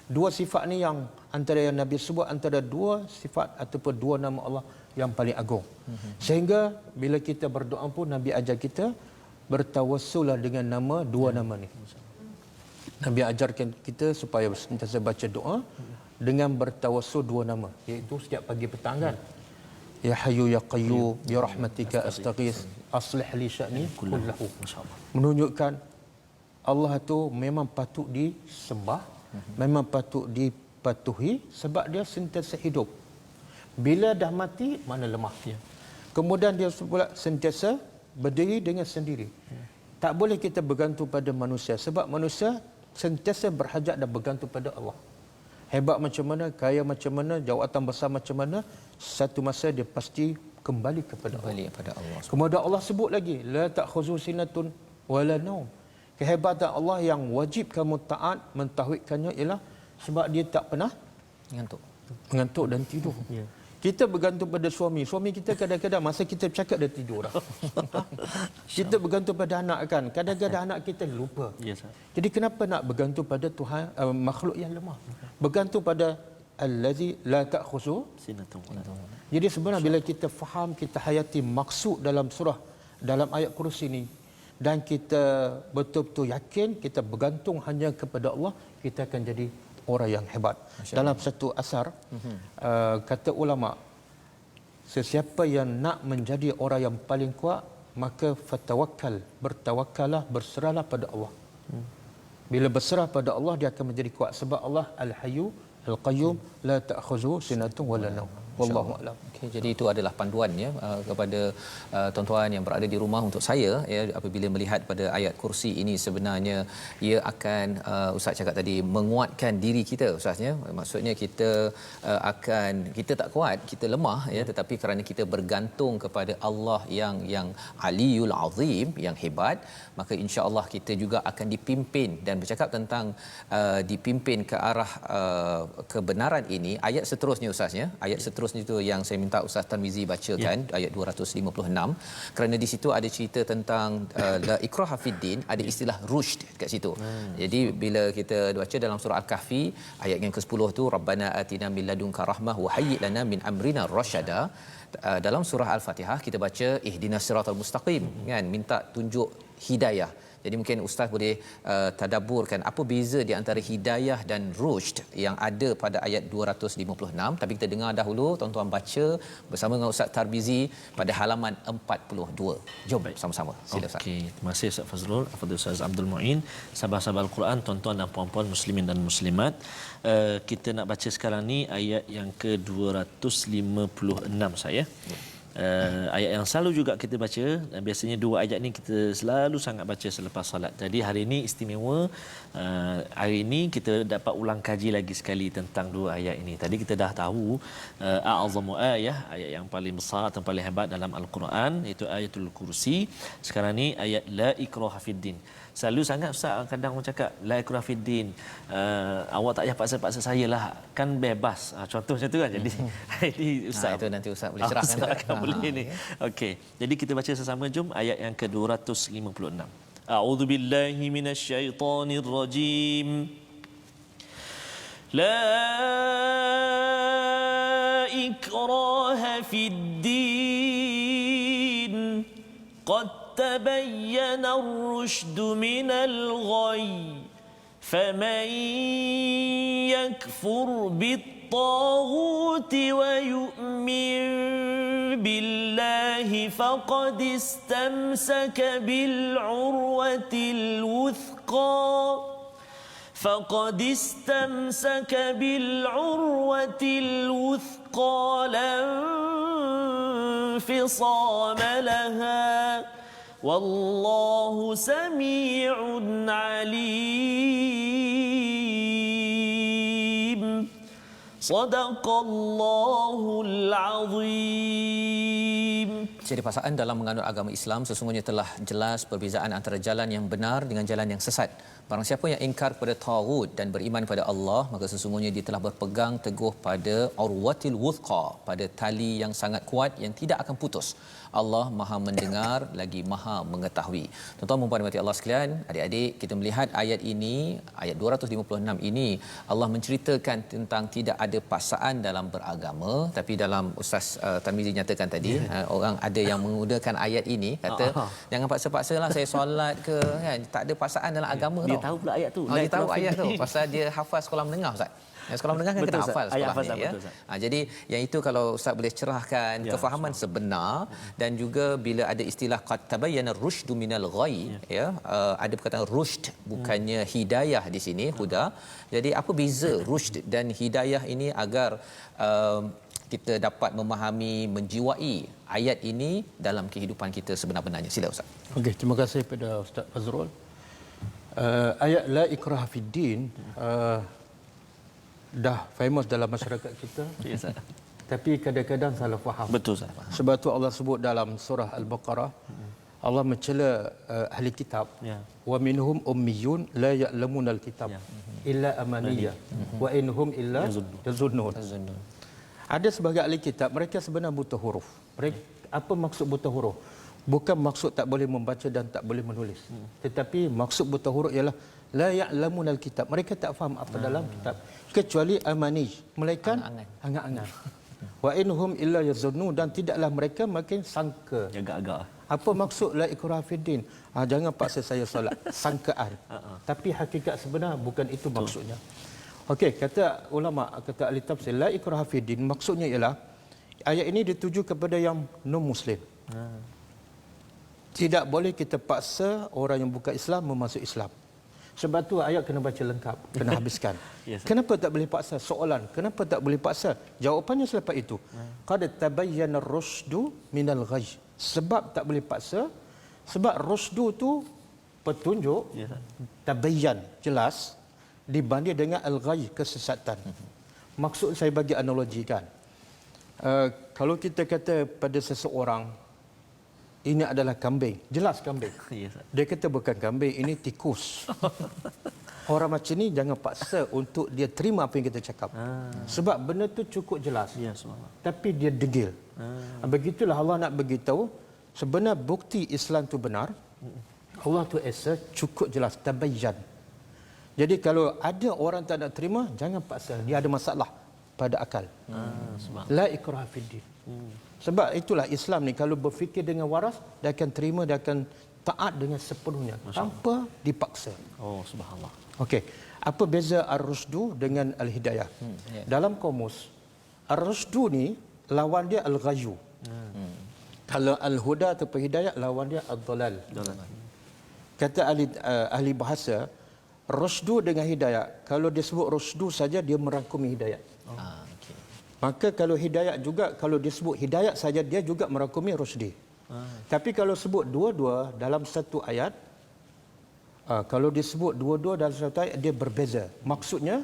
Dua sifat ni yang antara yang Nabi sebut antara dua sifat ataupun dua nama Allah yang paling agung. Sehingga bila kita berdoa pun Nabi ajar kita bertawassullah dengan dua nama ni. Nabi ajarkan kita supaya sentiasa baca doa dengan bertawassul dua nama, iaitu setiap pagi petang kan. Ya Hayyu Ya Qayyum bi rahmatika astaghits aslih li sya'ni kullahu. Menunjukkan Allah tu memang patut disembah, memang patut dipatuhi sebab dia sentiasa hidup. Bila dah mati mana lemah. Kemudian dia pula sentiasa berdiri dengan sendiri. Tak boleh kita bergantung pada manusia sebab manusia sentiasa berhajat dan bergantung pada Allah. Hebat macam mana, kaya macam mana, jawatan besar macam mana, satu masa dia pasti kembali kepada Allah. Kemudian Allah sebut lagi, la ta'khuzu sinatun wala naum. Kehebatan Allah yang wajib kamu taat mentauhidkannya ialah sebab dia tak pernah mengantuk dan tidur. Kita bergantung pada suami kita kadang-kadang masa kita bercakap dia tidur dah. Kita bergantung pada anak kan, kadang-kadang anak kita lupa. Jadi kenapa nak bergantung pada Tuhan, makhluk yang lemah? Bergantung pada allazi la ta'khuzu sinatun. Jadi sebenarnya bila kita faham, kita hayati maksud dalam dalam ayat Kursi ini dan kita betul-betul yakin kita bergantung hanya kepada Allah, kita akan jadi orang yang hebat. Dalam satu asar kata ulama, sesiapa yang nak menjadi orang yang paling kuat maka bertawakkallah, berserahlah pada Allah. Bila berserah pada Allah dia akan menjadi kuat sebab Allah Al-Hayyu Al-Qayyum la ta'khuzu sinatun wala naum. Wallahu a'lam. Okey, jadi itu adalah panduan ya kepada tuan-tuan yang berada di rumah. Untuk saya ya, apabila melihat pada ayat Kursi ini sebenarnya ia akan Ustaz cakap tadi menguatkan diri kita Ustaz ya. Maksudnya kita kita tak kuat, kita lemah ya, tetapi kerana kita bergantung kepada Allah yang Aliyul Azim, yang hebat, maka insya-Allah kita juga akan dipimpin. Dan bercakap tentang dipimpin ke arah kebenaran ini, ayat seterusnya Ustaz ya. Ayat seterusnya itu yang saya minta Ustaz Tarmizi bacakan, ayat 256, kerana di situ ada cerita tentang la ikraha fiddin, ada istilah rushd kat situ. Jadi bila kita baca dalam surah Al-Kahfi ayat yang ke-10 tu, rabbana atina min ladunka rahmah wa hayyi lana min amrina rasyada. Dalam surah Al-Fatihah kita baca ihdinas siratal mustaqim kan, minta tunjuk hidayah. Jadi mungkin ustaz boleh tadabburkan apa beza di antara hidayah dan rushd yang ada pada ayat 256. Tapi kita dengar dahulu tuan-tuan baca bersama dengan Ustaz Tarmizi pada halaman 42. Jom sama-sama. Sila Ustaz. Okey, terima kasih Ustaz Fazrul, kepada Ustaz Abdul Muin, sahabat-sahabat Al-Quran, tuan-tuan dan puan-puan muslimin dan muslimat. Kita nak baca sekarang ni ayat yang ke-256 saya. Ayat yang selalu juga kita baca, dan biasanya dua ayat ni kita selalu sangat baca selepas solat. Jadi hari ini istimewa, hari ini kita dapat ulang kaji lagi sekali tentang dua ayat ini. Tadi kita dah tahu a'azamu ayat yang paling besar atau paling hebat dalam Al-Quran, iaitu ayatul kursi. Sekarang ni ayat la ikraha fiddin. Selalu sangat ustaz kadang orang cakap la ikraha fiddin, awak tak payah paksa-paksa saya lah, kan bebas, contoh macam tu kan. Jadi ini ustaz Itu nanti ustaz boleh cerahkan. ustaz akan boleh ni. Okey, jadi kita baca sesama, jom ayat yang ke-256. A'udzubillahi minasyaitonirrajim. La ikraha fiddin, qad تبين الرشد من الغي فمن يكفر بالطاغوت ويؤمن بالله فقد استمسك بالعروة الوثقى لا انفصام لها والله سميع عليم. صدق الله العظيم. Jadi pasangan dalam menganut agama Islam sesungguhnya telah jelas perbezaan antara jalan yang benar dengan jalan yang sesat. Barang siapa yang ingkar pada taghut dan beriman pada Allah, maka sesungguhnya dia telah berpegang teguh pada urwatil wuthqa, pada tali yang sangat kuat yang tidak akan putus. Allah Maha mendengar lagi Maha mengetahui. Tuan-tuan dan puan-puan Allah sekalian, adik-adik, kita melihat ayat ini, ayat 256 ini, Allah menceritakan tentang tidak ada paksaan dalam beragama. Tapi dalam Ustaz Tarmizi nyatakan tadi, orang ada yang menggunakan ayat ini kata jangan paksa-paksalah saya solat ke kan, tak ada paksaan dalam agama. Dia tahu pula ayat tu. Dia tahu ayat tu pasal dia hafaz sekolah menengah Ustaz. Sekolah menengah kan betul, kita hafal sekolah ni ya. Jadi yang itu kalau Ustaz boleh cerahkan kefahaman sebenar, dan juga bila ada istilah qad tabayyana rusydu minal ghayy ya, ada perkataan rushd bukannya hidayah di sini, huda. Jadi apa beza rushd dan hidayah ini agar kita dapat memahami, menjiwai ayat ini dalam kehidupan kita sebenar-benarnya. Sila Ustaz. Okey, terima kasih kepada Ustaz Fazrul. Ayat la ikraha fiddin dah famous dalam masyarakat kita. Yes, tapi kadang-kadang salah faham. betul salah faham. Sebab tu Allah sebut dalam surah Al-Baqarah, Allah mencela ahli kitab. Wa minhum ummiyun la ya'lamunal kitab illa amaniyya wa inhum illa yazunnun. Ada sebagai ahli kitab, mereka sebenarnya buta huruf. Apa maksud buta huruf? Bukan maksud tak boleh membaca dan tak boleh menulis. Tetapi maksud buta huruf ialah la ya'lamunal kitab. Mereka tak faham apa dalam kitab kecuali amani, melainkan angan-angan. Wa inhum illa yazunnun, dan tidaklah mereka makin sangka. Agak-agak. Apa maksud la ikraha fiddin? Jangan paksa saya solat. Sangkaan. Tapi hakikat sebenar bukan itu maksudnya. Okey, kata ulama, kata ahli tafsir, la ikraha fiddin maksudnya ialah ayat ini dituju kepada yang non muslim. Tidak boleh kita paksa orang yang bukan Islam memasuk Islam. Sebab tu ayat kena baca lengkap, kena habiskan. Kenapa tak boleh paksa? Soalan, kenapa tak boleh paksa? Jawapannya selepas itu. Qad tabayyana ar-rusydu minal ghayy. Sebab tak boleh paksa, sebab rusdu tu petunjuk, tabayyan, jelas, dibanding dengan al-ghayy, kesesatan. Maksud saya bagi analogikan. Kalau kita kata pada seseorang, ini adalah kambing. Jelas kambing. Dia kata bukan kambing, ini tikus. Orang macam ni jangan paksa untuk dia terima apa yang kita cakap. Sebab benda tu cukup jelas. Tapi dia degil. Begitulah Allah nak beritahu, sebenar bukti Islam tu benar. Allah tu esa cukup jelas, tabayyan. Jadi kalau ada orang tak nak terima, jangan paksa. Dia ada masalah pada akal. La ikraha fiddin. Sebab itulah Islam ni kalau berfikir dengan waras, dia akan terima, dia akan taat dengan sepenuhnya tanpa dipaksa. Oh, subhanallah. Okey, apa beza ar-rusdu dengan al-hidayah? Dalam kamus, ar-rusdu ni lawan dia al-ghayyu. Kalau al-huda atau hidayah lawan dia ad-dhalal. Kata ahli bahasa, rusdu dengan hidayah, kalau dia sebut rusdu saja dia merangkumi hidayah. Okey. Maka kalau hidayah juga, kalau dia sebut hidayah saja dia juga merangkumi rusdi. Tapi kalau sebut dua-dua dalam satu ayat, kalau disebut dua-dua dalam satu ayat dia berbeza. Maksudnya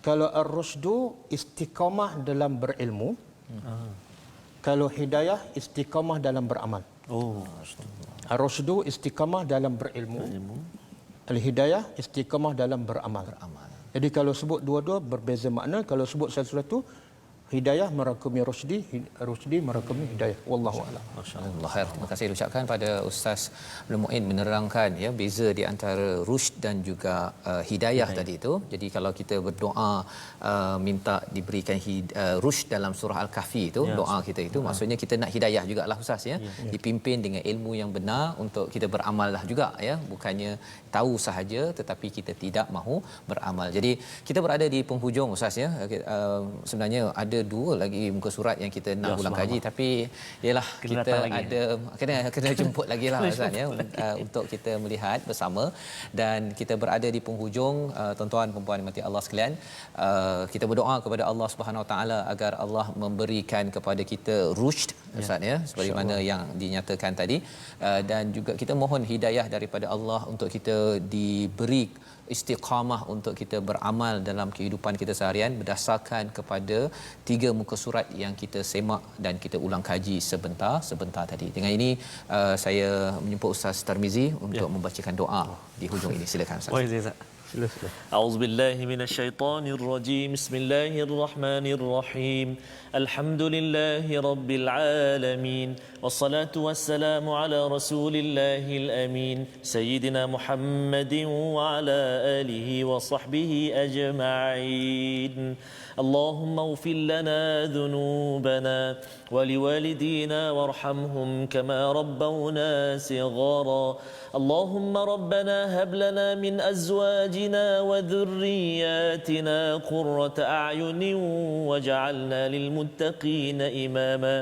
kalau ar-rusdu istiqamah dalam berilmu, kalau hidayah istiqamah dalam beramal. Oh, Ar-rusdu istiqamah dalam berilmu, al-hidayah istiqamah dalam beramal. Jadi kalau sebut dua-dua berbeza makna, kalau sebut satu-satu hidayah merangkumi rusdi, rusdi merangkumi hidayah. Wallahu a'lam. Masya-Allah khair. Terima kasih ucapkan pada Ustaz Abdul Muin menerangkan ya beza di antara rusyd dan juga hidayah tadi itu. Jadi kalau kita berdoa minta diberikan rusyd dalam surah Al-Kahfi itu, doa kita itu maksudnya kita nak hidayah jugalah Ustaz ya. Dipimpin dengan ilmu yang benar untuk kita beramal lah juga ya. Bukannya tahu sahaja tetapi kita tidak mahu beramal. Jadi kita berada di penghujung Ustaz ya. Sebenarnya ada dua lagi muka surat yang kita nak ulang kaji tapi ialah kita ada kena jemput lagi lah Ustaz ya untuk kita melihat bersama dan kita berada di penghujung tuan-tuan puan-puan mati Allah sekalian. Kita berdoa kepada Allah Subhanahu Wa Taala agar Allah memberikan kepada kita rusyd Ustaz ya seperti mana yang dinyatakan tadi dan juga kita mohon hidayah daripada Allah untuk kita diberi istiqamah untuk kita beramal dalam kehidupan kita seharian berdasarkan kepada 3 muka surat yang kita semak dan kita ulang kaji sebentar tadi. Dengan ini saya menjemput Ustaz Tarmizi untuk membacakan doa di hujung ini. Silakan Ustaz. أعوذ بالله من الشيطان الرجيم بسم الله الرحمن الرحيم الحمد لله رب العالمين والصلاة والسلام على رسول الله الأمين سيدنا محمد وعلى آله وصحبه أجمعين اللهم اغفر لنا ذنوبنا ولوالدينا وارحمهم كما ربونا صغارا اللهم ربنا هب لنا من أزواجنا وذرياتنا قرة أعين واجعلنا للمتقين إماما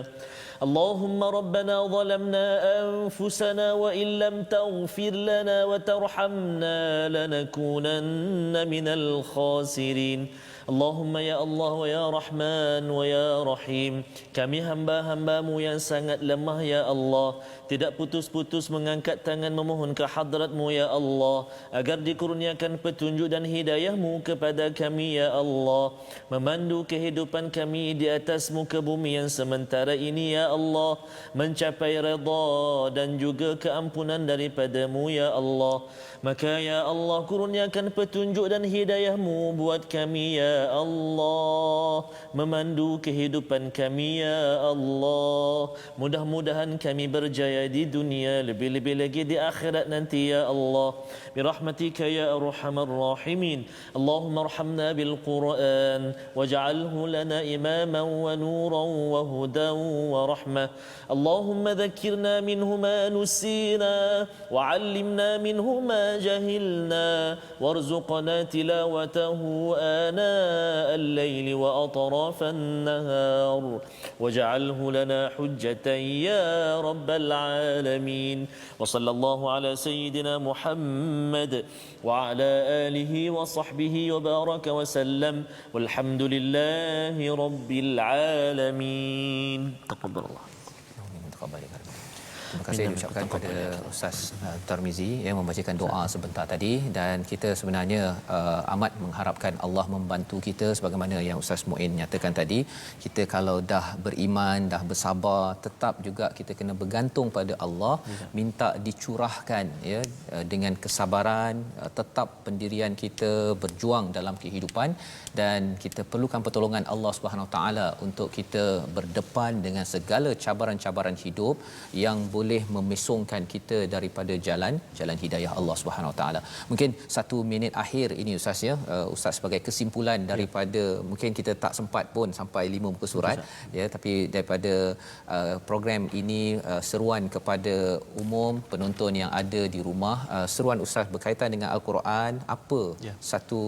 اللهم ربنا ظلمنا أنفسنا وإن لم تغفر لنا وترحمنا لنكونن من الخاسرين Allahumma ya Allah wa ya Rahman wa ya Rahim. Kami hamba-hambamu yang sangat lemah ya Allah, tidak putus-putus mengangkat tangan memohon ke hadratmu ya Allah, agar dikurniakan petunjuk dan hidayahmu kepada kami ya Allah, memandu kehidupan kami di atas muka bumi yang sementara ini ya Allah, mencapai redha dan juga keampunan daripadamu ya Allah. Maka ya Allah kurniakan petunjuk dan hidayahmu buat kami ya Allah, memandu kehidupan kami ya Allah. Mudah-mudahan kami berjaya di dunia, lebih-lebih lagi di akhirat nanti ya Allah. Birahmatika ya arhamar rahimin. Allahumma arhamna bil Quran waj'alhu lana imaman wa nuran wa hudan wa rahmah. Allahumma dhakkirna minhu ma nusina wa 'allimna minhu ma جهلنا وارزقنا تلاوته آناء الليل وأطراف النهار واجعله لنا حجة يا رب العالمين وصلى الله على سيدنا محمد وعلى آله وصحبه وبارك وسلم والحمد لله رب العالمين تقبل الله. Terima kasih diucapkan kepada Ustaz Tarmizi yang membacakan doa sebentar tadi dan kita sebenarnya amat mengharapkan Allah membantu kita sebagaimana yang Ustaz Muin nyatakan tadi. Kita kalau dah beriman, dah bersabar, tetap juga kita kena bergantung pada Allah, minta dicurahkan ya dengan kesabaran, tetap pendirian kita berjuang dalam kehidupan dan kita perlukan pertolongan Allah Subhanahu Wa Taala untuk kita berdepan dengan segala cabaran-cabaran hidup yang boleh boleh memesongkan kita daripada jalan hidayah Allah Subhanahu Wa Taala. Mungkin 1 minit akhir ini Ustaz ya, Ustaz sebagai kesimpulan daripada mungkin kita tak sempat pun sampai 5 muka surat ya, tapi daripada program ini seruan kepada umum penonton yang ada di rumah, seruan Ustaz berkaitan dengan Al-Quran, apa satu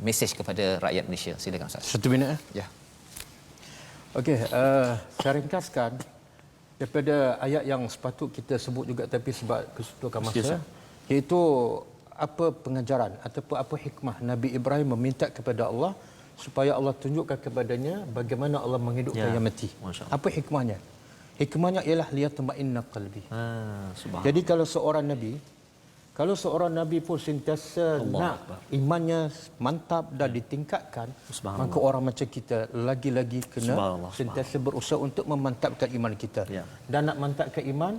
mesej kepada rakyat Malaysia? Silakan Ustaz. 1 minit Ya. Okey, saya ringkaskan daripada ayat yang sepatut kita sebut juga tapi sebab kesetukan masa, iaitu apa pengajaran ataupun apa hikmah Nabi Ibrahim meminta kepada Allah supaya Allah tunjukkan kepadanya bagaimana Allah menghidupkan yang mati. Apa hikmahnya? Hikmahnya ialah liyatma'inna qalbi. Subhanallah. Jadi kalau seorang nabi pun sentiasa nak imannya mantap dan ditingkatkan, maka orang macam kita lagi-lagi kena sentiasa berusaha untuk memantapkan iman kita. Dan nak mantapkan iman,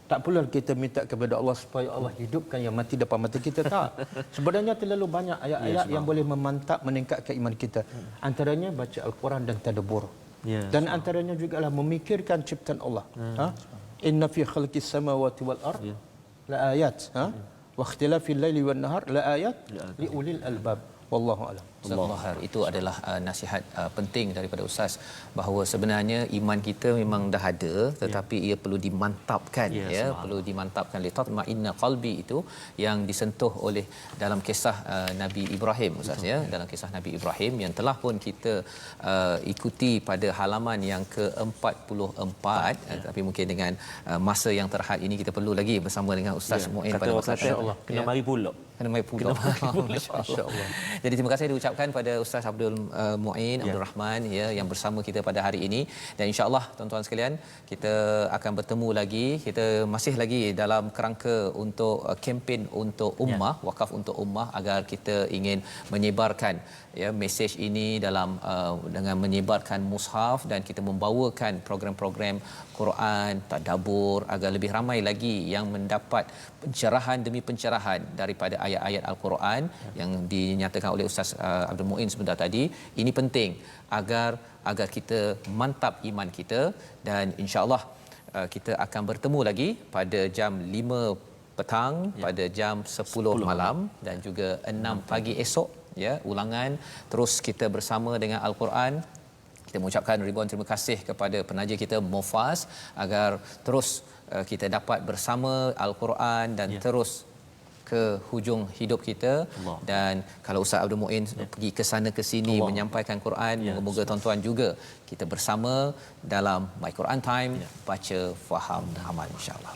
tak perlu kita minta kepada Allah supaya Allah hidupkan yang mati depan mata kita, tak. Sebenarnya terlalu banyak ayat-ayat yang boleh memantap, meningkatkan iman kita. Antaranya baca Al-Quran dan tadabbur. Dan antaranya jugalah memikirkan ciptaan Allah. Inna fi khalqis samawati wal ard la ayat, wa ikhtilafil laili wan nahar la ayat li ulil albab. Wallahu a'lam. Subhanallah, itu adalah nasihat penting daripada Ustaz, bahawa sebenarnya iman kita memang dah ada, tetapi ia perlu dimantapkan, perlu dimantapkan. Litatma'inna qalbi itu yang disentuh oleh dalam kisah Nabi Ibrahim Ustaz ya, dalam kisah Nabi Ibrahim yang telah pun kita ikuti pada halaman yang ke-44, tapi mungkin dengan masa yang terhad ini kita perlu lagi bersama dengan Ustaz Muin pada masa insya-Allah kena mari pula. Kena mari pula. Masya-Allah. Jadi terima kasih diucapkan pada Ustaz Abdul Muin Abdul Rahman ya, yang bersama kita pada hari ini, dan insya-Allah tuan-tuan sekalian kita akan bertemu lagi. Kita masih lagi dalam kerangka untuk kempen untuk ummah, wakaf untuk ummah, agar kita ingin menyebarkan ya mesej ini dalam dengan menyebarkan mushaf, dan kita membawakan program-program Quran, tadabbur, agar lebih ramai lagi yang mendapat pencerahan demi pencerahan daripada ayat-ayat Al-Quran yang dinyatakan oleh Ustaz Abdul Muin sebentar tadi. Ini penting agar kita mantap iman kita, dan insya-Allah kita akan bertemu lagi pada jam 5 petang, pada jam 10 malam dan juga 6 pagi esok ya, ulangan terus kita bersama dengan Al-Quran. Kita mengucapkan ribuan terima kasih kepada penaja kita Mufaz, agar terus kita dapat bersama Al-Quran dan terus ke hujung hidup kita. Dan kalau Ustaz Abdul Muin pergi ke sana ke sini menyampaikan Quran, moga-moga tuan-tuan juga kita bersama dalam My Quran Time, baca, faham, amal, insya-Allah.